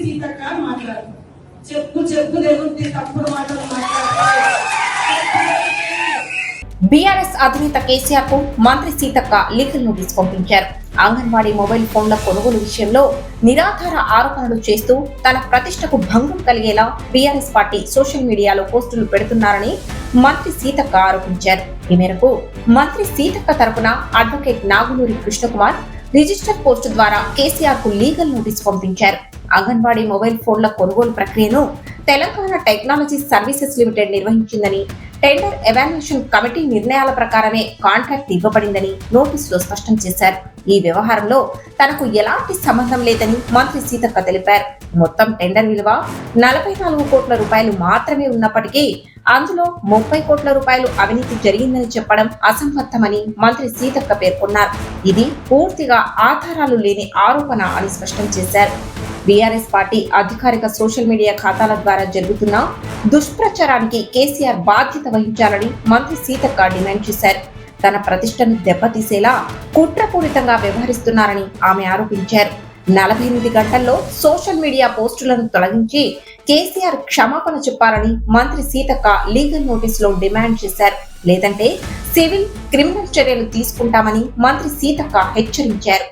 సీతక్క అని మాట్లాడు. చెప్పు దేవుడి తప్పుడు మాటలు మాట్లాడతారు. బీఆర్ఎస్ అధినేత కేసీఆర్ కు మంత్రి సీతక్క లీగల్ నోటీస్ పంపించారు. అంగన్వాడీ మొబైల్ ఫోన్ల కొనుగోలు విషయంలో నిరాధార ఆరోపణలు చేస్తూ తన ప్రతిష్టకు భంగం కలిగేలా బీఆర్ఎస్ పార్టీ సోషల్ మీడియాలో పోస్టులు పెడుతున్నారని మంత్రి సీతక్క ఆరోపించారు. ఈ మేరకు మంత్రి సీతక్క తరపున advocate Naguluri Krishna Kumar register post ద్వారా కేసీఆర్ కు లీగల్ నోటీస్ పంపించారు. అంగన్వాడీ మొబైల్ ఫోన్ల కొనుగోలు ప్రక్రియను తెలంగాణ టెక్నాలజీ సర్వీసెస్ లిమిటెడ్ నిర్వహించిందని, టెండర్ ఎవాల్యుయేషన్ కమిటీ నిర్ణయాల ప్రకారమే కాంట్రాక్ట్ ఇవ్వబడిందని నోటీసులో స్పష్టం చేశారు. ఈ వ్యవహారంలో తనకు ఎలాంటి సంబంధం లేదని మంత్రి సీతక్క తెలిపారు. మొత్తం టెండర్ విలువ 44 కోట్ల రూపాయలు మాత్రమే ఉన్నప్పటికీ అందులో 30 కోట్ల రూపాయలు అవినీతి జరిగిందని చెప్పడం అసంబద్ధమని మంత్రి సీతక్క పేర్కొన్నారు. ఇది పూర్తిగా ఆధారాలు లేని ఆరోపణ అని స్పష్టం చేశారు. బీఆర్ఎస్ పార్టీ అధికారిక సోషల్ మీడియా ఖాతాల ద్వారా జరుగుతున్న దుష్ప్రచారానికి కేసీఆర్ బాధ్యత వహించాలని మంత్రి సీతక్క డిమాండ్ చేశారు. తన ప్రతిష్టను దెబ్బతీసేలా కుట్రపూరితంగా వ్యవహరిస్తున్నారని ఆమె ఆరోపించారు. 48 గంటల్లో సోషల్ మీడియా పోస్టులను తొలగించి కేసీఆర్ క్షమాపణ చెప్పాలని మంత్రి సీతక్క లీగల్ నోటీసులో డిమాండ్ చేశారు. లేదంటే సివిల్, క్రిమినల్ చర్యలు తీసుకుంటామని మంత్రి సీతక్క హెచ్చరించారు.